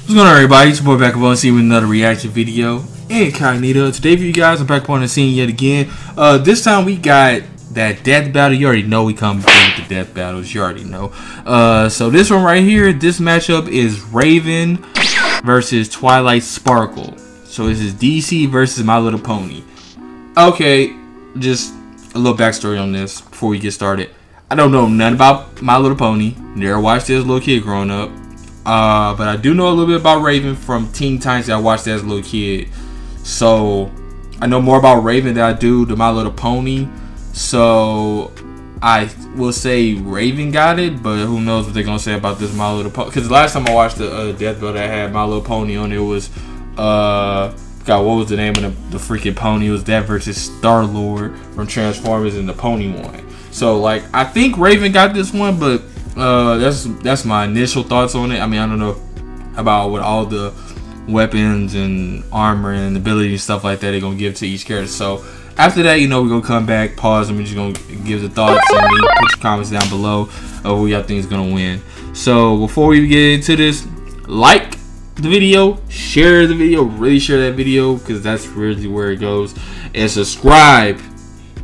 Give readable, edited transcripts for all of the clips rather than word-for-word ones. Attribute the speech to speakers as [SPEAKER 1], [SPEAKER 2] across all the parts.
[SPEAKER 1] What's going on, everybody? It's your boy back up on the scene with another reaction video. Incognito. Today for you guys, I'm back up on the scene yet again. This time we got that death battle. You already know we come with the death battles. You already know. So this one right here, this matchup is Raven versus Twilight Sparkle. So this is DC versus My Little Pony. Okay, just a little backstory on this before we get started. I don't know nothing about My Little Pony. Never watched it as a little kid growing up. But I do know a little bit about Raven from Teen Titans that I watched as a little kid. So I know more about Raven than I do to My Little Pony. So I will say Raven got it, but who knows what they're gonna say about this My Little Pony? Because the last time I watched the death battle that had My Little Pony on it was God, what was the name of the freaking pony? It was that versus Star-Lord from Transformers, and the pony won. So like I think Raven got this one, but that's my initial thoughts on it. I mean, I don't know about what all the weapons and armor and ability and stuff like that they're gonna give to each character. So after that, you know, we're gonna come back, pause, and we're just gonna give the thoughts and then put your comments down below of who y'all think is gonna win. So before we get into this, like the video, share the video, really share that video, because that's really where it goes, and subscribe.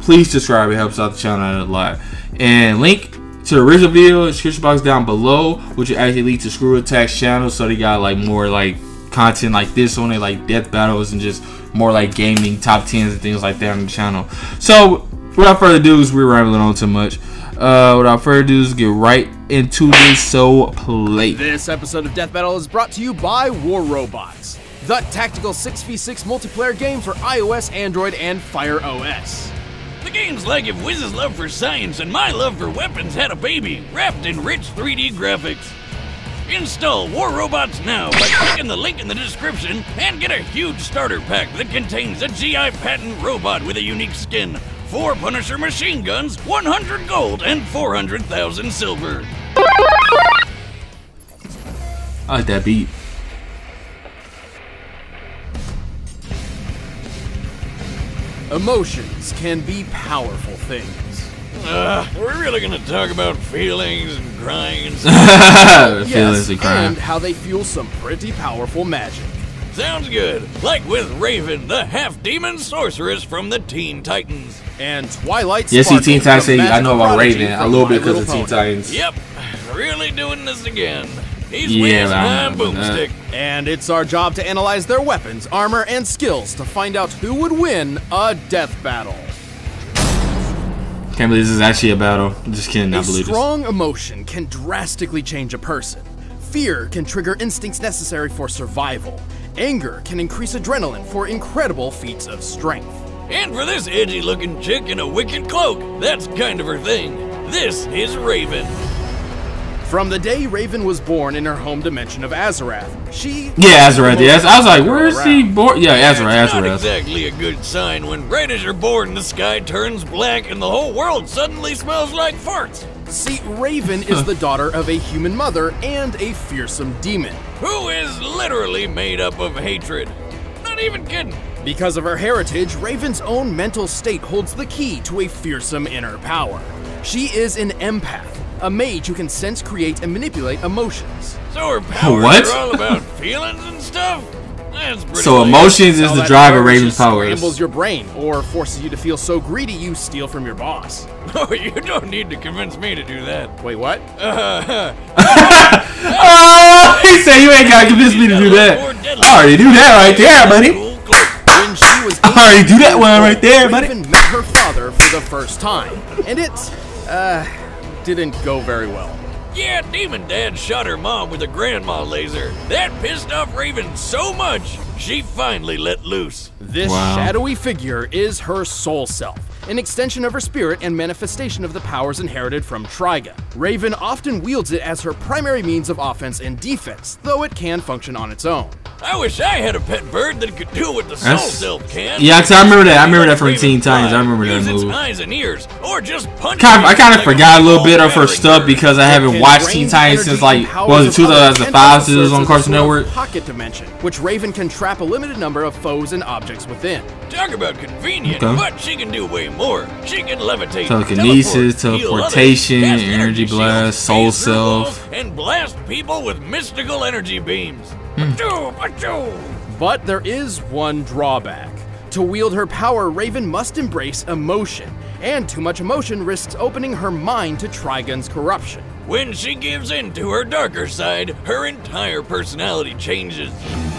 [SPEAKER 1] Please subscribe, it helps out the channel out a lot. And link to the original video in the description box down below, which will actually lead to Screw Attack's channel. So they got like more like content like this on it, like death battles and just more like gaming top 10s and things like that on the channel. So without further ado, we're rambling on too much. Without further ado, let's get right into this. So play.
[SPEAKER 2] This episode of Death Battle is brought to you by War Robots, the tactical 6v6 multiplayer game for iOS, Android, and Fire OS.
[SPEAKER 3] The game's like if Wiz's love for science and my love for weapons had a baby, wrapped in rich 3D graphics. Install War Robots now by clicking the link in the description and get a huge starter pack that contains a GI patent robot with a unique skin, 4 Punisher machine guns, 100 gold, and 400,000 silver.
[SPEAKER 1] I like that beat.
[SPEAKER 2] Emotions can be powerful things.
[SPEAKER 3] We're really gonna talk about feelings and crying and stuff.
[SPEAKER 1] Feelings and crying.
[SPEAKER 2] And how they fuel some pretty powerful magic.
[SPEAKER 3] Sounds good. Like with Raven, the half-demon sorceress from the Teen Titans.
[SPEAKER 2] And Twilight
[SPEAKER 1] Yes,
[SPEAKER 2] Sparkle,
[SPEAKER 1] Teen Titans.
[SPEAKER 2] the
[SPEAKER 1] I know about
[SPEAKER 2] magical
[SPEAKER 1] Raven a
[SPEAKER 2] prodigy
[SPEAKER 1] little
[SPEAKER 2] from
[SPEAKER 1] bit because
[SPEAKER 2] My
[SPEAKER 1] of Teen
[SPEAKER 2] Little
[SPEAKER 1] Titans.
[SPEAKER 3] Yep, really doing this again. He's
[SPEAKER 1] Yeah,
[SPEAKER 3] with his
[SPEAKER 1] I
[SPEAKER 3] high
[SPEAKER 1] remember that.
[SPEAKER 3] boomstick.
[SPEAKER 2] And it's our job to analyze their weapons, armor, and skills to find out who would win a death battle.
[SPEAKER 1] Can't believe this is actually a battle. I'm just kidding. I
[SPEAKER 2] A
[SPEAKER 1] believe this.
[SPEAKER 2] strong emotion can drastically change a person. Fear can trigger instincts necessary for survival. Anger can increase adrenaline for incredible feats of strength.
[SPEAKER 3] And for this edgy-looking chick in a wicked cloak, that's kind of her thing. This is Raven.
[SPEAKER 2] From the day Raven was born in her home dimension of Azarath, she...
[SPEAKER 1] Yeah, Azarath. Yes, I was like, where is he born? Yeah,
[SPEAKER 3] It's
[SPEAKER 1] Azarath.
[SPEAKER 3] not
[SPEAKER 1] Azarath.
[SPEAKER 3] exactly a good sign when right as you're born, the sky turns black and the whole world suddenly smells like farts.
[SPEAKER 2] See, Raven is the daughter of a human mother and a fearsome demon.
[SPEAKER 3] Who is literally made up of hatred. Not even kidding.
[SPEAKER 2] Because of her heritage, Raven's own mental state holds the key to a fearsome inner power. She is an empath, a mage who can sense, create, and manipulate emotions.
[SPEAKER 3] So her powers
[SPEAKER 1] What?
[SPEAKER 3] are all about feelings and stuff? That's pretty
[SPEAKER 1] So
[SPEAKER 3] lame.
[SPEAKER 1] emotions is
[SPEAKER 2] All
[SPEAKER 1] the
[SPEAKER 2] that
[SPEAKER 1] drive of
[SPEAKER 2] power
[SPEAKER 1] Raven's
[SPEAKER 2] just
[SPEAKER 1] powers.
[SPEAKER 2] scrambles your brain or forces you to feel so greedy you steal from your boss.
[SPEAKER 3] Oh, you don't need to convince me to do that.
[SPEAKER 2] Wait, what?
[SPEAKER 1] Oh, he said you ain't gotta convince me to do that. I already do that right there, buddy.
[SPEAKER 2] When she was
[SPEAKER 1] I already do that one right there, buddy.
[SPEAKER 2] Raven met her father for the first time, and it, didn't go very well.
[SPEAKER 3] Yeah, Demon Dad shot her mom with a grandma laser. That pissed off Raven so much, she finally let loose.
[SPEAKER 2] This
[SPEAKER 1] Wow.
[SPEAKER 2] shadowy figure is her soul self, an extension of her spirit and manifestation of the powers inherited from Triga. Raven often wields it as her primary means of offense and defense, though it can function on its own.
[SPEAKER 3] I wish I had a pet bird that could do what the soul
[SPEAKER 1] That's-
[SPEAKER 3] self can.
[SPEAKER 1] Yeah, 'cause I remember that. I remember that
[SPEAKER 3] Let
[SPEAKER 1] from
[SPEAKER 3] Raven
[SPEAKER 1] Teen Titans.
[SPEAKER 3] fly,
[SPEAKER 1] I remember that
[SPEAKER 3] use its
[SPEAKER 1] move.
[SPEAKER 3] eyes and ears, or just punch
[SPEAKER 1] I kind of
[SPEAKER 3] like
[SPEAKER 1] forgot a little bit of her
[SPEAKER 3] battering
[SPEAKER 1] stuff
[SPEAKER 3] bird.
[SPEAKER 1] because I haven't
[SPEAKER 2] Can
[SPEAKER 1] watched
[SPEAKER 2] drain
[SPEAKER 1] Teen
[SPEAKER 2] the
[SPEAKER 1] Titans
[SPEAKER 2] energy
[SPEAKER 1] since like,
[SPEAKER 2] and powers
[SPEAKER 1] what was it,
[SPEAKER 2] of others,
[SPEAKER 1] 2005
[SPEAKER 2] and
[SPEAKER 1] since it was
[SPEAKER 2] also
[SPEAKER 1] on
[SPEAKER 2] serves
[SPEAKER 1] Cartoon
[SPEAKER 2] as a sort of
[SPEAKER 1] Network?
[SPEAKER 2] pocket dimension, which Raven can trap a limited number of foes and objects within.
[SPEAKER 3] Talk about convenient,
[SPEAKER 1] Okay.
[SPEAKER 3] but she can do way more. She can levitate,
[SPEAKER 1] Telekinesis,
[SPEAKER 3] teleport, heal others,
[SPEAKER 1] teleportation,
[SPEAKER 3] cast
[SPEAKER 1] energy
[SPEAKER 3] shields,
[SPEAKER 1] blast, soul
[SPEAKER 3] phase through
[SPEAKER 1] self.
[SPEAKER 3] walls, and blast people with mystical energy beams.
[SPEAKER 2] But there is one drawback. To wield her power, Raven must embrace emotion, and too much emotion risks opening her mind to Trigun's corruption.
[SPEAKER 3] When she gives in to her darker side, her entire personality changes.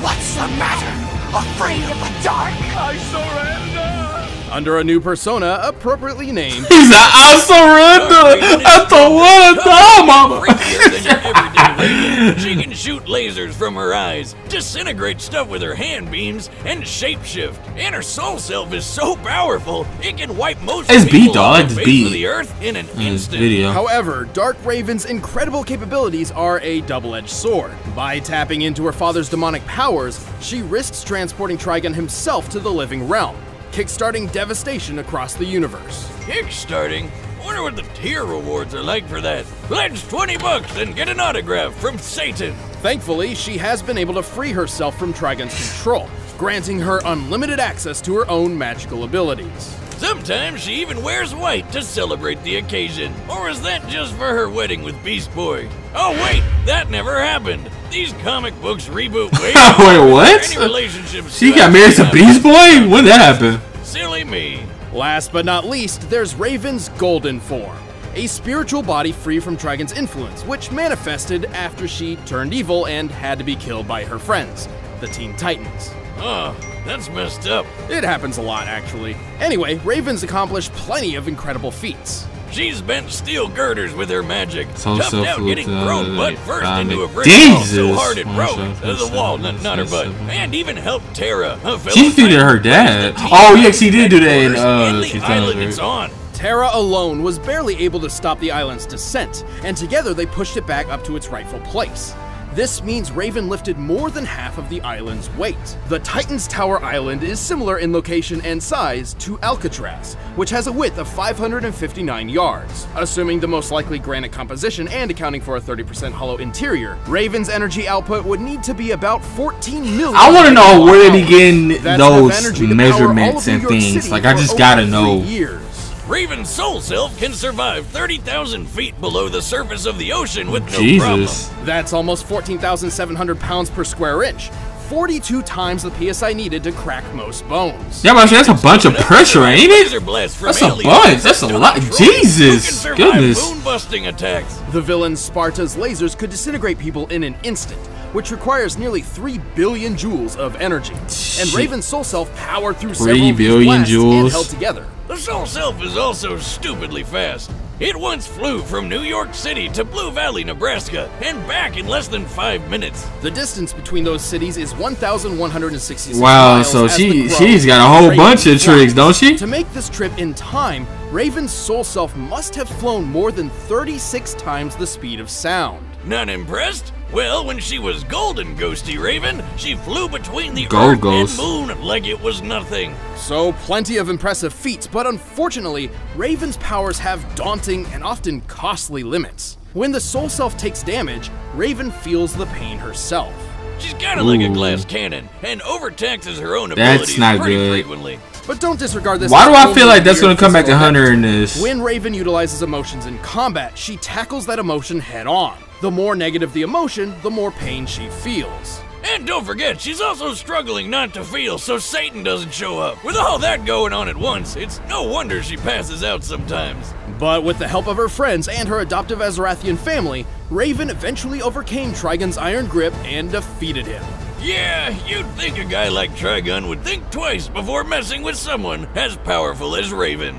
[SPEAKER 4] What's the matter? Afraid of the dark? I surrender!
[SPEAKER 2] Under a new persona, appropriately named,
[SPEAKER 1] He's like, I surrender. I don't want to die, mama.
[SPEAKER 3] Freakier than your everyday Raven. She can shoot lasers from her eyes, disintegrate stuff with her hand beams, and shapeshift. And her soul self is so powerful, it can wipe most
[SPEAKER 1] It's
[SPEAKER 3] people
[SPEAKER 1] beat, dog.
[SPEAKER 3] off
[SPEAKER 1] It's
[SPEAKER 3] the face
[SPEAKER 1] beat.
[SPEAKER 3] of the earth in an instant.
[SPEAKER 1] Video.
[SPEAKER 2] However, Dark Raven's incredible capabilities are a double-edged sword. By tapping into her father's demonic powers, she risks transporting Trigun himself to the living realm, kickstarting devastation across the universe.
[SPEAKER 3] Kickstarting? Wonder what the tier rewards are like for that. Pledge $20 and get an autograph from Satan.
[SPEAKER 2] Thankfully, she has been able to free herself from Trigun's control, granting her unlimited access to her own magical abilities.
[SPEAKER 3] Sometimes she even wears white to celebrate the occasion. Or is that just for her wedding with Beast Boy? Oh wait, that never happened. These comic books reboot way
[SPEAKER 1] Wait, what?
[SPEAKER 3] Any relationships
[SPEAKER 1] She got married to Beast Boy? When did that happen?
[SPEAKER 3] Silly me.
[SPEAKER 2] Last but not least, there's Raven's golden form, a spiritual body free from Trigun's influence, which manifested after she turned evil and had to be killed by her friends, the Teen Titans.
[SPEAKER 3] Oh, that's messed up.
[SPEAKER 2] It happens a lot, actually. Anyway, Raven's accomplished plenty of incredible feats.
[SPEAKER 3] She's bent steel girders with her magic,
[SPEAKER 1] So
[SPEAKER 3] toughed out
[SPEAKER 1] self-looked,
[SPEAKER 3] getting thrown butt first into a brick wall so
[SPEAKER 1] Jesus.
[SPEAKER 3] hard it broke the wall, not her butt, and even helped Terra, a fellow
[SPEAKER 1] She defeated her dad.
[SPEAKER 3] Titan,
[SPEAKER 1] Oh, yeah, she did do that in,
[SPEAKER 3] and the
[SPEAKER 1] she's
[SPEAKER 3] island
[SPEAKER 1] done
[SPEAKER 3] it's on.
[SPEAKER 2] Terra alone was barely able to stop the island's descent, and together they pushed it back up to its rightful place. This means Raven lifted more than half of the island's weight. The Titan's Tower Island is similar in location and size to Alcatraz, which has a width of 559 yards. Assuming the most likely granite composition and accounting for a 30% hollow interior, Raven's energy output would need to be about 14 million.
[SPEAKER 1] I want to know where they be getting
[SPEAKER 2] That's enough
[SPEAKER 1] those
[SPEAKER 2] energy to power all
[SPEAKER 1] measurements
[SPEAKER 2] of
[SPEAKER 1] and
[SPEAKER 2] New York
[SPEAKER 1] things.
[SPEAKER 2] City
[SPEAKER 1] Like, I
[SPEAKER 2] for
[SPEAKER 1] just
[SPEAKER 2] over
[SPEAKER 1] gotta
[SPEAKER 2] 3
[SPEAKER 1] know.
[SPEAKER 2] years.
[SPEAKER 3] Raven's soul self can survive 30,000 feet below the surface of the ocean with no
[SPEAKER 1] Jesus.
[SPEAKER 3] problem.
[SPEAKER 2] That's almost 14,700 pounds per square inch, 42 times the PSI needed to crack most bones.
[SPEAKER 1] Yeah, but that's a bunch of pressure, ain't
[SPEAKER 3] Laser
[SPEAKER 1] it?
[SPEAKER 3] blast from
[SPEAKER 1] That's a
[SPEAKER 3] aliens
[SPEAKER 1] bunch. That's a
[SPEAKER 3] to
[SPEAKER 1] lot.
[SPEAKER 3] control
[SPEAKER 1] Jesus.
[SPEAKER 3] who can survive
[SPEAKER 1] Goodness.
[SPEAKER 3] moon-busting attacks.
[SPEAKER 2] The villain Sparta's lasers could disintegrate people in an instant, which requires nearly 3 billion joules of energy. And
[SPEAKER 1] Shit.
[SPEAKER 2] Raven's soul self powered through
[SPEAKER 1] 3
[SPEAKER 2] several of these
[SPEAKER 1] billion
[SPEAKER 2] blasts and
[SPEAKER 1] joules?
[SPEAKER 2] held together.
[SPEAKER 3] The soul self is also stupidly fast. It once flew from New York City to Blue Valley, Nebraska, and back in less than 5 minutes.
[SPEAKER 2] The distance between those cities is 1,166
[SPEAKER 1] Wow,
[SPEAKER 2] miles
[SPEAKER 1] so
[SPEAKER 2] as the Crow
[SPEAKER 1] she's got a whole
[SPEAKER 2] Raven
[SPEAKER 1] bunch of
[SPEAKER 2] flies.
[SPEAKER 1] tricks, don't she?
[SPEAKER 2] To make this trip in time, Raven's soul self must have flown more than 36 times the speed of sound.
[SPEAKER 3] Not impressed? Well, when she was golden, Ghosty Raven, she flew between the
[SPEAKER 1] Go,
[SPEAKER 3] Earth
[SPEAKER 1] Ghost.
[SPEAKER 3] and Moon like it was nothing.
[SPEAKER 2] So, plenty of impressive feats, but unfortunately, Raven's powers have daunting and often costly limits. When the soul self takes damage, Raven feels the pain herself.
[SPEAKER 3] She's kind of like a
[SPEAKER 1] Ooh.
[SPEAKER 3] glass cannon and overtaxes her own
[SPEAKER 1] That's
[SPEAKER 3] abilities
[SPEAKER 1] not
[SPEAKER 3] pretty
[SPEAKER 1] good.
[SPEAKER 3] frequently.
[SPEAKER 2] But don't disregard this.
[SPEAKER 1] Why
[SPEAKER 2] as
[SPEAKER 1] do I
[SPEAKER 2] only
[SPEAKER 1] feel like that's
[SPEAKER 2] weird
[SPEAKER 1] gonna come back to
[SPEAKER 2] physical
[SPEAKER 1] Hunter
[SPEAKER 2] effect.
[SPEAKER 1] in this?
[SPEAKER 2] When Raven utilizes emotions in combat, she tackles that emotion head on. The more negative the emotion, the more pain she feels.
[SPEAKER 3] And don't forget, she's also struggling not to feel so Satan doesn't show up. With all that going on at once, it's no wonder she passes out sometimes.
[SPEAKER 2] But with the help of her friends and her adoptive Azarathian family, Raven eventually overcame Trigun's iron grip and defeated him.
[SPEAKER 3] Yeah, you'd think a guy like Trigun would think twice before messing with someone as powerful as Raven.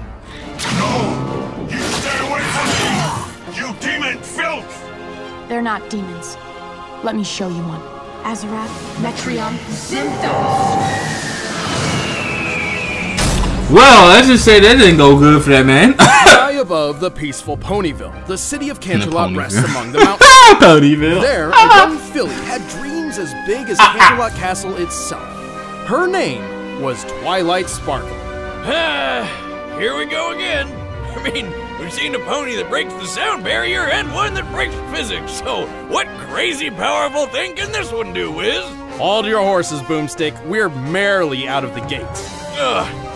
[SPEAKER 4] No! You stay away from me! You demon filth!
[SPEAKER 5] They're not demons. Let me show you one. Azarath, Metrion, Synthos.
[SPEAKER 1] Well, let's just say that didn't go good for that man.
[SPEAKER 2] High above the peaceful Ponyville, the city of Canterlot rests
[SPEAKER 1] Ponyville.
[SPEAKER 2] among the mountains.
[SPEAKER 1] Ponyville.
[SPEAKER 2] There, a young filly had dreams as big as Canterlot Castle itself. Her name was Twilight Sparkle.
[SPEAKER 3] Here we go again. I mean, we've seen a pony that breaks the sound barrier and one that breaks physics, so what crazy powerful thing can this one do, Wiz?
[SPEAKER 2] Hold your horses, Boomstick. We're merrily out of the gate.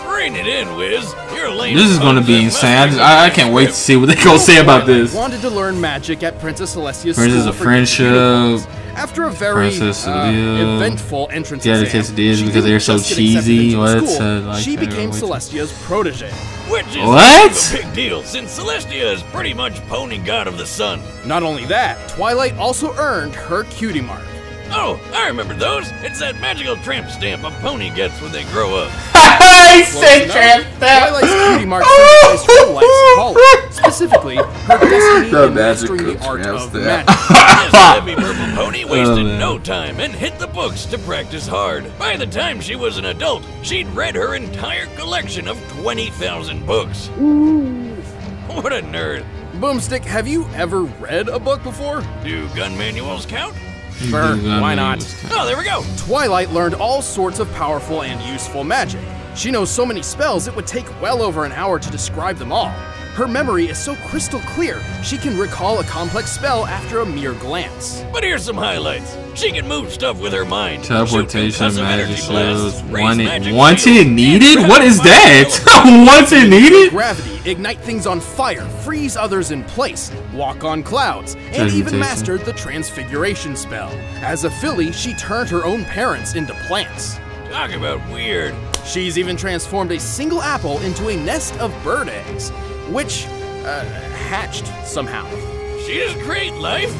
[SPEAKER 3] Rein it in, Wiz. You're lame.
[SPEAKER 1] This is gonna be insane. I can't wait to see what they gonna say about this.
[SPEAKER 2] Wanted to learn magic at Princess Celestia's
[SPEAKER 1] Princess
[SPEAKER 2] School
[SPEAKER 1] of
[SPEAKER 2] for Gifted
[SPEAKER 1] Friendship.
[SPEAKER 2] Unicorns. After a very
[SPEAKER 1] Princess Leia.
[SPEAKER 2] eventful entrance
[SPEAKER 1] Yeah, the
[SPEAKER 2] exam,
[SPEAKER 1] quesadillas
[SPEAKER 2] she
[SPEAKER 1] because they're
[SPEAKER 2] didn't
[SPEAKER 1] so
[SPEAKER 2] just get accepted
[SPEAKER 1] cheesy.
[SPEAKER 2] into
[SPEAKER 1] What?
[SPEAKER 2] school,
[SPEAKER 1] Like,
[SPEAKER 2] she
[SPEAKER 1] I don't
[SPEAKER 2] became
[SPEAKER 1] know what-
[SPEAKER 2] Celestia's protege.
[SPEAKER 3] Which is
[SPEAKER 1] What?
[SPEAKER 3] kind of a big deal, since Celestia is pretty much pony god of the sun.
[SPEAKER 2] Not only that, Twilight also earned her cutie mark.
[SPEAKER 3] Oh, I remember those. It's that magical tramp stamp a pony gets when they grow up.
[SPEAKER 1] I
[SPEAKER 2] Close
[SPEAKER 1] said
[SPEAKER 2] enough.
[SPEAKER 1] tramp stamp.
[SPEAKER 2] Twilight's cutie mark symbolized her life's calling, specifically her destiny
[SPEAKER 1] The
[SPEAKER 2] in mastering
[SPEAKER 1] magical
[SPEAKER 2] the art
[SPEAKER 1] tramp
[SPEAKER 2] of
[SPEAKER 1] stamp.
[SPEAKER 2] magic.
[SPEAKER 3] This heavy purple pony wasted
[SPEAKER 1] man.
[SPEAKER 3] no time and hit the books to practice hard. By the time she was an adult, she'd read her entire collection of 20,000 books. What a nerd.
[SPEAKER 2] Boomstick, have you ever read a book before?
[SPEAKER 3] Do gun manuals count?
[SPEAKER 2] Sure, why not?
[SPEAKER 3] Oh, there we go.
[SPEAKER 2] Twilight learned all sorts of powerful and useful magic. She knows so many spells it would take well over an hour to describe them all. Her memory is so crystal clear, she can recall a complex spell after a mere glance.
[SPEAKER 3] But here's some highlights. She can move stuff with her mind.
[SPEAKER 1] Teleportation,
[SPEAKER 3] shoot concussive
[SPEAKER 1] magic
[SPEAKER 3] energy blasts,
[SPEAKER 1] shields,
[SPEAKER 3] raise
[SPEAKER 1] wanted
[SPEAKER 3] magic
[SPEAKER 1] wanted
[SPEAKER 3] shields,
[SPEAKER 1] needed?
[SPEAKER 3] and
[SPEAKER 1] What is
[SPEAKER 3] trap
[SPEAKER 1] that?
[SPEAKER 3] fire.
[SPEAKER 1] Wanted needed?
[SPEAKER 2] Gravity, ignite things on fire, freeze others in place, walk on clouds, and
[SPEAKER 1] Transmutation.
[SPEAKER 2] even mastered the transfiguration spell. As a filly, she turned her own parents into plants.
[SPEAKER 3] Talk about weird.
[SPEAKER 2] She's even transformed a single apple into a nest of bird eggs, which hatched somehow.
[SPEAKER 3] She just create life?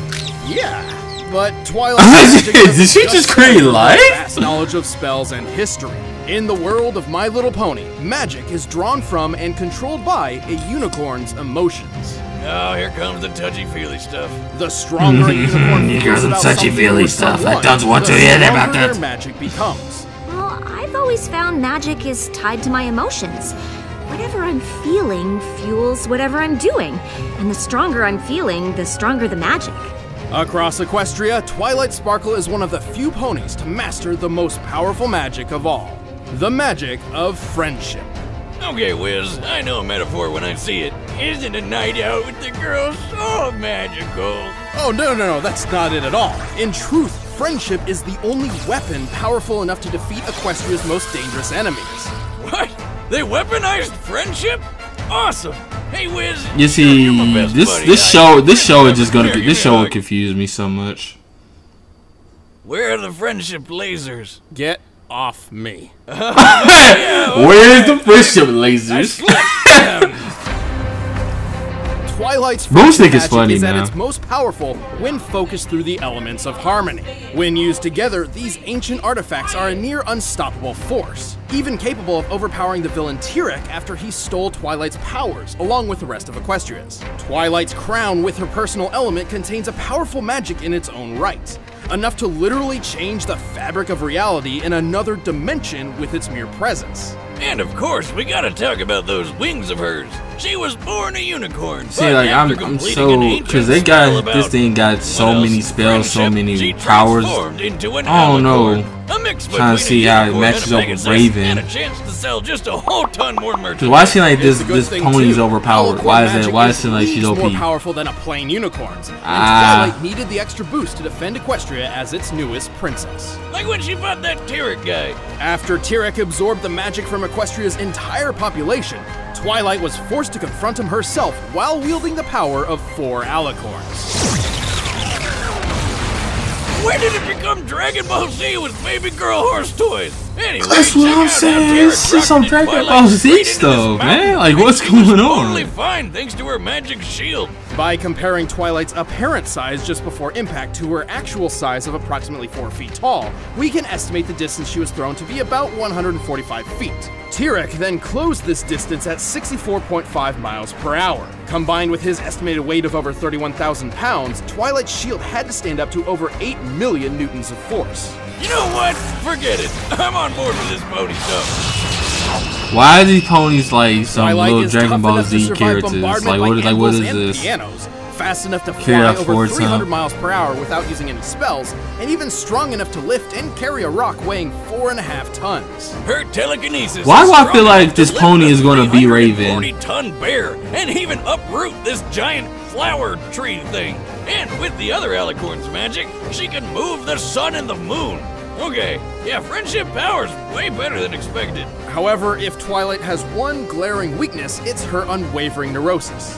[SPEAKER 2] Yeah, but Twilight
[SPEAKER 1] Did she just create life?
[SPEAKER 2] Vast knowledge of spells and history. In the world of My Little Pony, magic is drawn from and controlled by a unicorn's emotions.
[SPEAKER 3] Oh, here comes the touchy-feely stuff.
[SPEAKER 2] The stronger a unicorn
[SPEAKER 1] Here
[SPEAKER 2] feels
[SPEAKER 1] comes
[SPEAKER 2] about
[SPEAKER 1] touchy-feely
[SPEAKER 2] something or
[SPEAKER 1] stuff. I
[SPEAKER 2] someone,
[SPEAKER 1] don't want
[SPEAKER 2] the
[SPEAKER 1] to hear
[SPEAKER 2] stronger
[SPEAKER 1] about that.
[SPEAKER 2] their magic becomes.
[SPEAKER 6] Well, I've always found magic is tied to my emotions. Whatever I'm feeling fuels whatever I'm doing. And the stronger I'm feeling, the stronger the magic.
[SPEAKER 2] Across Equestria, Twilight Sparkle is one of the few ponies to master the most powerful magic of all. The magic of friendship.
[SPEAKER 3] Okay, Wiz, I know a metaphor when I see it. Isn't a night out with the girls so magical?
[SPEAKER 2] Oh, no, that's not it at all. In truth, friendship is the only weapon powerful enough to defeat Equestria's most dangerous enemies.
[SPEAKER 3] What? They weaponized friendship? Awesome. Hey, Wiz.
[SPEAKER 1] You see,
[SPEAKER 3] you're my best buddy.
[SPEAKER 1] this show is just gonna this show will confuse me so much.
[SPEAKER 3] Where are the friendship lasers?
[SPEAKER 2] Get off me.
[SPEAKER 1] Where's the friendship lasers?
[SPEAKER 2] Twilight's
[SPEAKER 1] Boomstick
[SPEAKER 2] friendship
[SPEAKER 1] is funny
[SPEAKER 2] magic is at
[SPEAKER 1] now.
[SPEAKER 2] its most powerful when focused through the elements of harmony. When used together, these ancient artifacts are a near unstoppable force, even capable of overpowering the villain Tyrek after he stole Twilight's powers, along with the rest of Equestria's. Twilight's crown with her personal element contains a powerful magic in its own right, enough to literally change the fabric of reality in another dimension with its mere presence.
[SPEAKER 3] And of course, we gotta talk about those wings of hers. She was born a unicorn.
[SPEAKER 1] See,
[SPEAKER 3] but
[SPEAKER 1] like
[SPEAKER 3] after
[SPEAKER 1] I'm
[SPEAKER 3] completing
[SPEAKER 1] so
[SPEAKER 3] an ancient
[SPEAKER 1] because they
[SPEAKER 3] spell
[SPEAKER 1] got
[SPEAKER 3] about
[SPEAKER 1] this thing got so
[SPEAKER 3] what else?
[SPEAKER 1] many spells, so
[SPEAKER 3] Friendship,
[SPEAKER 1] many
[SPEAKER 3] she
[SPEAKER 1] powers.
[SPEAKER 3] transformed into an
[SPEAKER 1] I don't know.
[SPEAKER 3] alicorn. A mix
[SPEAKER 1] Trying to
[SPEAKER 3] between
[SPEAKER 1] see
[SPEAKER 3] a
[SPEAKER 1] how it
[SPEAKER 3] unicorn
[SPEAKER 1] matches
[SPEAKER 3] and a
[SPEAKER 1] up with
[SPEAKER 3] Pegasus,
[SPEAKER 1] Raven.
[SPEAKER 3] and a chance to sell just a whole ton more merchandise.
[SPEAKER 1] Cause why is she like
[SPEAKER 2] It's a good
[SPEAKER 1] this
[SPEAKER 2] thing,
[SPEAKER 1] pony's
[SPEAKER 2] too.
[SPEAKER 1] overpowered?
[SPEAKER 2] Alicorn
[SPEAKER 1] Why is that?
[SPEAKER 2] magic
[SPEAKER 1] Why is she like she's
[SPEAKER 2] leagues
[SPEAKER 1] OP?
[SPEAKER 2] more powerful than a plain unicorn's, and
[SPEAKER 1] Ah.
[SPEAKER 2] Twilight needed the extra boost to defend Equestria as its newest princess.
[SPEAKER 3] Like when she fought that Tyrek guy.
[SPEAKER 2] After Tyrek absorbed the magic from Equestria's entire population, Twilight was forced to confront him herself while wielding the power of 4 alicorns.
[SPEAKER 3] Where did it become Dragon Ball Z with baby girl horse toys? Anyway,
[SPEAKER 1] That's what
[SPEAKER 3] check
[SPEAKER 1] I'm
[SPEAKER 3] out how
[SPEAKER 1] saying.
[SPEAKER 3] Tyrek
[SPEAKER 1] It's just some
[SPEAKER 3] rocketed
[SPEAKER 1] Dragon
[SPEAKER 3] Twilight
[SPEAKER 1] Ball Z
[SPEAKER 3] straight into
[SPEAKER 1] stuff,
[SPEAKER 3] this
[SPEAKER 1] man.
[SPEAKER 3] mountain.
[SPEAKER 1] Like, what's
[SPEAKER 3] She was
[SPEAKER 1] going on?
[SPEAKER 3] Totally fine thanks to her magic shield.
[SPEAKER 2] By comparing Twilight's apparent size just before impact to her actual size of approximately 4 feet tall, we can estimate the distance she was thrown to be about 145 feet. Tyrek then closed this distance at 64.5 miles per hour. Combined with his estimated weight of over 31,000 pounds, Twilight's shield had to stand up to over 8 million newtons of force.
[SPEAKER 3] You know what? Forget it. I'm on board with this pony stuff.
[SPEAKER 1] Why are these ponies like some
[SPEAKER 2] Twilight
[SPEAKER 1] little
[SPEAKER 2] is
[SPEAKER 1] Dragon
[SPEAKER 2] tough
[SPEAKER 1] Ball
[SPEAKER 2] enough to
[SPEAKER 1] Z
[SPEAKER 2] survive
[SPEAKER 1] characters?
[SPEAKER 2] bombardment
[SPEAKER 1] Like what
[SPEAKER 2] anvils
[SPEAKER 1] is
[SPEAKER 2] and
[SPEAKER 1] this?
[SPEAKER 2] Pianos, fast enough to
[SPEAKER 1] Carry
[SPEAKER 2] fly
[SPEAKER 1] out
[SPEAKER 2] over
[SPEAKER 1] force,
[SPEAKER 2] 300
[SPEAKER 1] huh?
[SPEAKER 2] miles per hour without using any spells, and even strong enough to lift and carry a rock weighing 4.5 tons.
[SPEAKER 3] Her telekinesis.
[SPEAKER 1] Why
[SPEAKER 3] is
[SPEAKER 1] do I
[SPEAKER 3] strong
[SPEAKER 1] feel like
[SPEAKER 3] enough to
[SPEAKER 1] this
[SPEAKER 3] lift
[SPEAKER 1] pony
[SPEAKER 3] a
[SPEAKER 1] is gonna be Raven?
[SPEAKER 3] 340-ton bear and even uproot this giant flower tree thing. And with the other alicorn's magic, she can move the sun and the moon. Okay, yeah, friendship power's way better than expected.
[SPEAKER 2] However, if Twilight has one glaring weakness, it's her unwavering neurosis.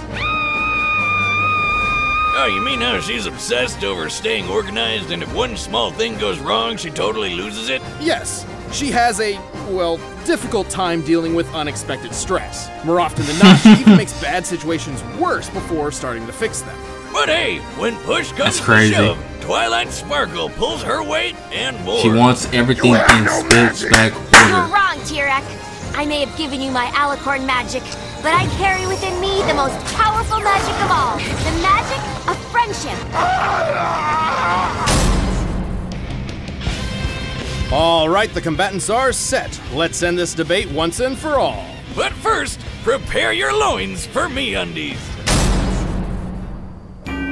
[SPEAKER 3] Oh, you mean how she's obsessed over staying organized, and if one small thing goes wrong, she totally loses it?
[SPEAKER 2] Yes, she has a, well, difficult time dealing with unexpected stress. More often than not, she even makes bad situations worse before starting to fix them.
[SPEAKER 3] But hey, when push comes
[SPEAKER 1] That's
[SPEAKER 3] to
[SPEAKER 1] crazy.
[SPEAKER 3] shove, Twilight Sparkle pulls her weight and more.
[SPEAKER 1] She wants everything in spec
[SPEAKER 7] You're
[SPEAKER 1] order.
[SPEAKER 7] wrong, Tirek. I may have given you my alicorn magic, but I carry within me the most powerful magic of all, the magic of friendship.
[SPEAKER 2] All right, the combatants are set. Let's end this debate once and for all.
[SPEAKER 3] But first, prepare your loins for MeUndies.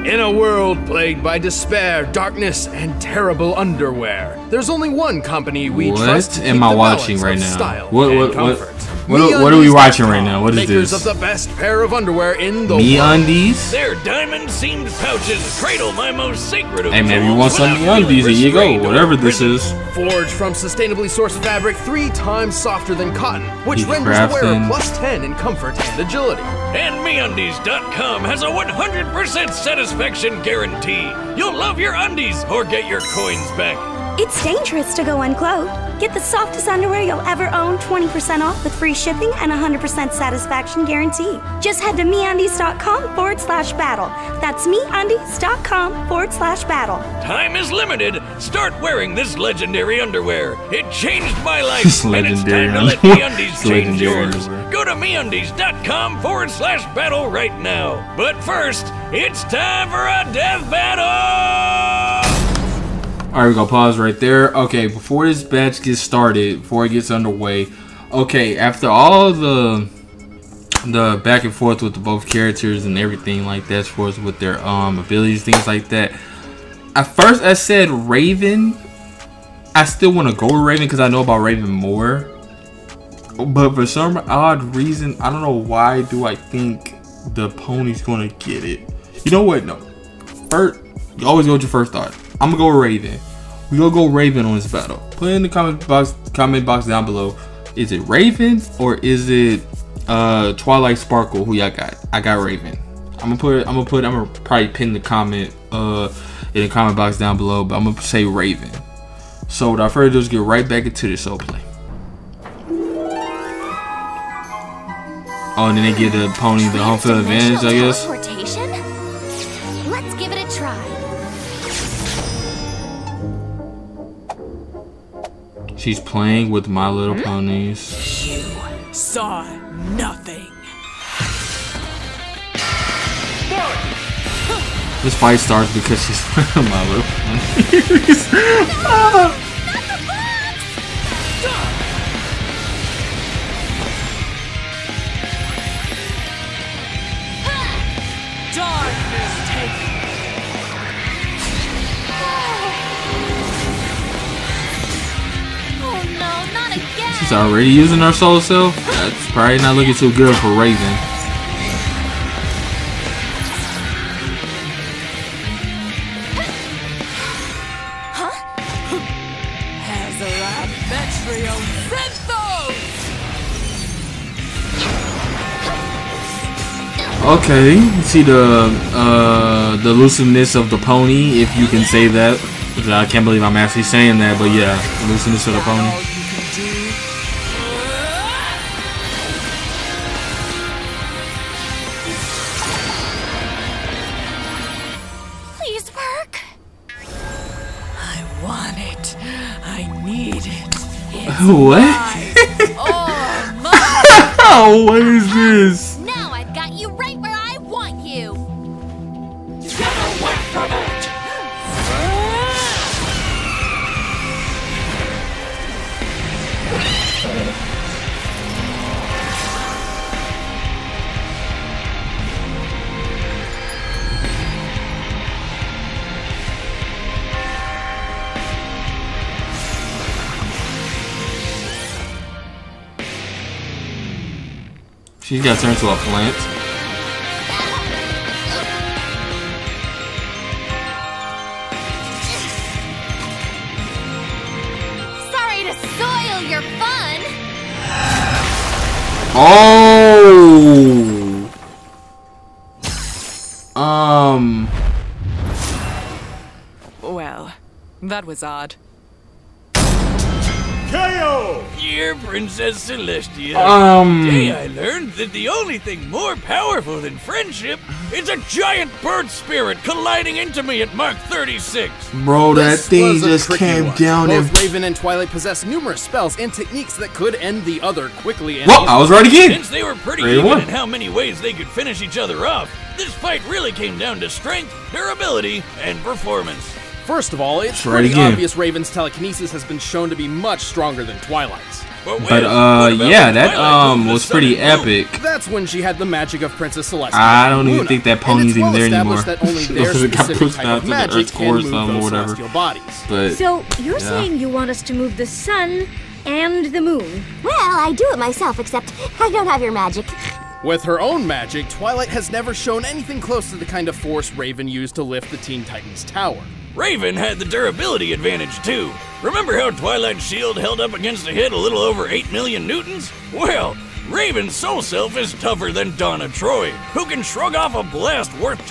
[SPEAKER 2] In a world plagued by despair, darkness, and terrible underwear, there's only one company we trust to
[SPEAKER 1] What am
[SPEAKER 2] keep
[SPEAKER 1] I
[SPEAKER 2] the
[SPEAKER 1] watching
[SPEAKER 2] balance
[SPEAKER 1] right
[SPEAKER 2] of
[SPEAKER 1] now?
[SPEAKER 2] style
[SPEAKER 1] What
[SPEAKER 2] and comfort.
[SPEAKER 1] are we watching right now? What is
[SPEAKER 2] Makers
[SPEAKER 1] this?
[SPEAKER 2] of the best pair of underwear in the world.
[SPEAKER 1] MeUndies?
[SPEAKER 3] Their diamond-seamed pouches cradle my most sacred of
[SPEAKER 1] Hey, maybe you
[SPEAKER 3] jewels
[SPEAKER 1] want some
[SPEAKER 3] without
[SPEAKER 1] MeUndies? Here
[SPEAKER 3] feeling
[SPEAKER 1] you go.
[SPEAKER 3] restrained or
[SPEAKER 1] Whatever this
[SPEAKER 3] imprisoned.
[SPEAKER 1] is.
[SPEAKER 2] Forged from sustainably sourced fabric 3 times softer than cotton, which
[SPEAKER 1] He's
[SPEAKER 2] renders the wearer
[SPEAKER 1] crafting.
[SPEAKER 2] plus 10 in comfort and agility.
[SPEAKER 3] And MeUndies.com has a 100% satisfaction guarantee. You'll love your undies or get your coins back.
[SPEAKER 8] It's dangerous to go unclothed. Get the softest underwear you'll ever own 20% off with free shipping and 100% satisfaction guarantee. Just head to MeUndies.com/battle. That's MeUndies.com/battle.
[SPEAKER 3] Time is limited. Start wearing this legendary underwear. It changed my life,
[SPEAKER 1] This
[SPEAKER 3] and it's
[SPEAKER 1] legendary
[SPEAKER 3] time to let
[SPEAKER 1] underwear.
[SPEAKER 3] MeUndies
[SPEAKER 1] It's
[SPEAKER 3] change
[SPEAKER 1] legendary
[SPEAKER 3] yours.
[SPEAKER 1] underwear.
[SPEAKER 3] Go to MeUndies.com/battle right now. But first, it's time for a death battle!
[SPEAKER 1] Alright, we go pause right there. Okay, before this match gets started, before it gets underway, okay, after all the back and forth with the both characters and everything like that, as far as with their abilities, things like that. At first I said Raven. I still want to go with Raven because I know about Raven more. But for some odd reason, I don't know why do I think the pony's gonna get it. You know what? No. First, you always go with your first thought. I'm gonna go with Raven. We gonna go Raven on this battle. Put in the comment box down below. Is it Raven or is it Twilight Sparkle? Who y'all got? I got Raven. I'm gonna probably pin the comment in the comment box down below, but I'm gonna say Raven. So without further ado, let's get right back into this soul play. Oh, and then they give the pony the home field advantage, I guess.
[SPEAKER 7] Teleportation? Let's give it a try.
[SPEAKER 1] She's playing with My Little Ponies.
[SPEAKER 9] You saw nothing.
[SPEAKER 1] This fight starts because she's My Little Ponies.
[SPEAKER 9] Darkness take
[SPEAKER 7] Oh no, not again!
[SPEAKER 1] She's already using her soul self. That's probably not looking too good for Raven.
[SPEAKER 9] Azeroth Metrion Synthos!
[SPEAKER 1] Okay, you see the looseness of the pony, if you can say that. I can't believe I'm actually saying that, but yeah, the looseness of the pony.
[SPEAKER 9] All you can do.
[SPEAKER 7] Please work.
[SPEAKER 9] I want it. I need it. It's
[SPEAKER 1] What?
[SPEAKER 9] mine. Oh, my.
[SPEAKER 1] Oh, what is this?
[SPEAKER 7] Now I've got you right where I want you.
[SPEAKER 1] She's got turned to a plant.
[SPEAKER 7] Sorry to soil your fun.
[SPEAKER 1] Oh.
[SPEAKER 9] That was odd.
[SPEAKER 4] KO!
[SPEAKER 3] Dear Princess Celestia, today I learned that the only thing more powerful than friendship is a giant bird spirit colliding into me at Mark 36.
[SPEAKER 1] Bro, that
[SPEAKER 2] This
[SPEAKER 1] thing
[SPEAKER 2] was a
[SPEAKER 1] just
[SPEAKER 2] tricky
[SPEAKER 1] came
[SPEAKER 2] one.
[SPEAKER 1] down and...
[SPEAKER 2] Both Raven and Twilight possess numerous spells and techniques that could end the other quickly and
[SPEAKER 1] Well, I was right again.
[SPEAKER 3] Since they were pretty
[SPEAKER 1] Ready,
[SPEAKER 3] even
[SPEAKER 1] one.
[SPEAKER 3] in how many ways they could finish each other off, this fight really came down to strength, durability, and performance.
[SPEAKER 2] First of all, it's
[SPEAKER 1] right
[SPEAKER 2] pretty
[SPEAKER 1] again.
[SPEAKER 2] obvious Raven's telekinesis has been shown to be much stronger than Twilight's.
[SPEAKER 3] But,
[SPEAKER 1] But yeah, that was pretty epic.
[SPEAKER 2] That's when she had the magic of Princess Celestia.
[SPEAKER 1] I don't even
[SPEAKER 2] Luna.
[SPEAKER 1] think that
[SPEAKER 2] And
[SPEAKER 1] pony's
[SPEAKER 2] it's
[SPEAKER 1] even there
[SPEAKER 2] well-established
[SPEAKER 1] anymore.
[SPEAKER 2] that only their
[SPEAKER 1] It got
[SPEAKER 2] specific
[SPEAKER 1] pushed
[SPEAKER 2] type
[SPEAKER 1] out
[SPEAKER 2] of
[SPEAKER 1] to the
[SPEAKER 2] magic
[SPEAKER 1] Earth's
[SPEAKER 2] can
[SPEAKER 1] core or
[SPEAKER 2] move
[SPEAKER 1] something or
[SPEAKER 2] those
[SPEAKER 1] whatever.
[SPEAKER 2] celestial bodies.
[SPEAKER 1] But
[SPEAKER 6] So, you're
[SPEAKER 1] yeah.
[SPEAKER 6] saying you want us to move the sun and the moon?
[SPEAKER 7] Well, I do it myself, except I don't have your magic.
[SPEAKER 2] With her own magic, Twilight has never shown anything close to the kind of force Raven used to lift the Teen Titans tower.
[SPEAKER 3] Raven had the durability advantage too. Remember how Twilight's shield held up against a hit a little over 8 million newtons? Well, Raven's soul self is tougher than Donna Troy, who can shrug off a blast worth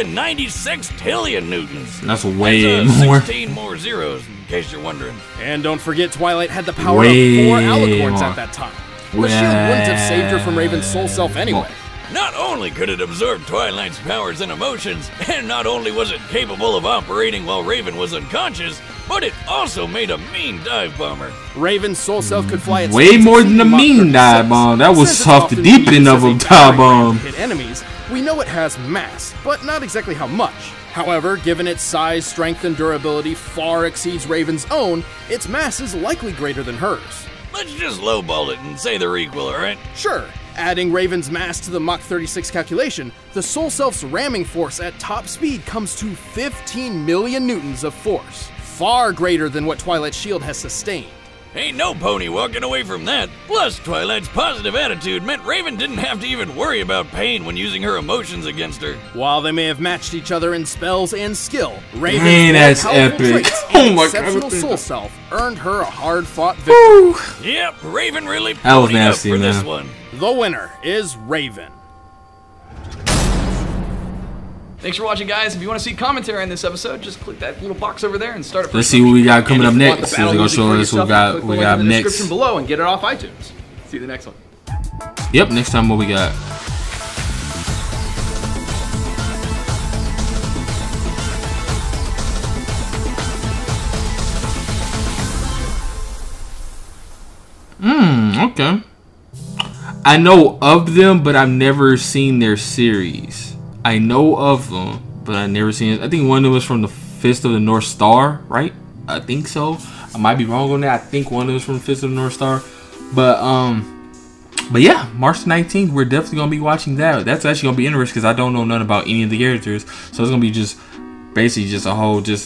[SPEAKER 3] 296 tillion newtons.
[SPEAKER 1] that's way
[SPEAKER 3] That's,
[SPEAKER 1] more.
[SPEAKER 3] 16 more zeros, in case you're wondering.
[SPEAKER 2] And don't forget, Twilight had the power
[SPEAKER 1] Way
[SPEAKER 2] of 4 alicorns
[SPEAKER 1] more.
[SPEAKER 2] at that time. The shield wouldn't have saved her from Raven's soul self anyway.
[SPEAKER 3] Not only could it absorb Twilight's powers and emotions, and not only was it capable of operating while Raven was unconscious, but it also made a mean dive bomber.
[SPEAKER 2] Raven's soul self could fly at
[SPEAKER 1] Way
[SPEAKER 2] speeds
[SPEAKER 1] more
[SPEAKER 2] exceeding
[SPEAKER 1] than a
[SPEAKER 2] Mach
[SPEAKER 1] mean
[SPEAKER 2] 36.
[SPEAKER 1] dive bomb. That was
[SPEAKER 2] Since it's
[SPEAKER 1] tough to
[SPEAKER 2] often
[SPEAKER 1] deep
[SPEAKER 2] used
[SPEAKER 1] end
[SPEAKER 2] as
[SPEAKER 1] of a
[SPEAKER 2] a
[SPEAKER 1] dive
[SPEAKER 2] battering ram
[SPEAKER 1] bomb.
[SPEAKER 2] to hit enemies, we know it has mass, but not exactly how much. However, given its size, strength, and durability far exceeds Raven's own, its mass is likely greater than hers.
[SPEAKER 3] Let's just lowball it and say they're equal, alright?
[SPEAKER 2] Sure, adding Raven's mass to the Mach 36 calculation, the Soul Self's ramming force at top speed comes to 15 million newtons of force, far greater than what Twilight's shield has sustained.
[SPEAKER 3] Ain't no pony walking away from that. Plus, Twilight's positive attitude meant Raven didn't have to even worry about pain when using her emotions against her.
[SPEAKER 2] While they may have matched each other in spells and skill, Raven's
[SPEAKER 1] Dang,
[SPEAKER 2] more
[SPEAKER 1] that's
[SPEAKER 2] powerful
[SPEAKER 1] epic.
[SPEAKER 2] traits
[SPEAKER 1] Oh
[SPEAKER 2] and
[SPEAKER 1] my
[SPEAKER 2] exceptional
[SPEAKER 1] God.
[SPEAKER 2] soul self earned her a hard-fought victory.
[SPEAKER 3] Yep, Raven really
[SPEAKER 1] That was
[SPEAKER 3] ponied up
[SPEAKER 1] nasty,
[SPEAKER 3] for this
[SPEAKER 1] man.
[SPEAKER 3] one.
[SPEAKER 2] The winner is Raven.
[SPEAKER 10] Thanks for watching, guys. If you want to see commentary on this episode, just click that little box over there and start it.
[SPEAKER 1] Let's see what we got coming up
[SPEAKER 10] And if you want
[SPEAKER 1] next.
[SPEAKER 10] the battle
[SPEAKER 1] They're gonna
[SPEAKER 10] music
[SPEAKER 1] show
[SPEAKER 10] for
[SPEAKER 1] us what
[SPEAKER 10] yourself,
[SPEAKER 1] we
[SPEAKER 10] click the
[SPEAKER 1] got
[SPEAKER 10] link in the
[SPEAKER 1] next.
[SPEAKER 10] description below and get it off iTunes. See you the next one.
[SPEAKER 1] Yep, next time what we got. Okay. I know of them, but I've never seen their series. I know of them, but I've never seen it. I think one of them was from the Fist of the North Star, right? I think so. I might be wrong on that. I think one of them was from the Fist of the North Star. But yeah, March 19th, we're definitely going to be watching that. That's actually going to be interesting because I don't know nothing about any of the characters. So it's going to be just basically just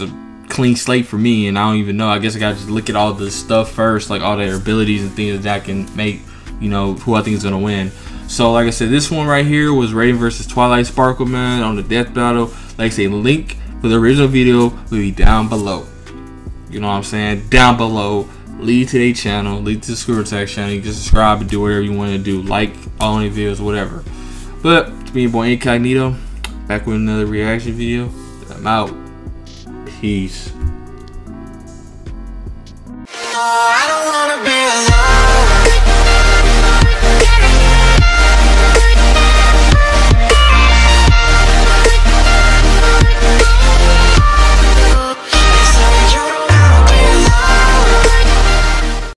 [SPEAKER 1] a clean slate for me. And I don't even know. I guess I got to just look at all the stuff first, like all their abilities and things that I can make, you know, who I think is going to win. So like I said, this one right here was Raven versus Twilight Sparkle, man, on the death battle. Like I say, link for the original video will be down below. You know what I'm saying? Down below. Lead to their channel, lead to the Screw Attack channel. You can subscribe and do whatever you want to do, like all their videos, whatever. But it's me, your boy Incognito, back with another reaction video. I'm out. Peace.
[SPEAKER 11] I don't wanna be alone.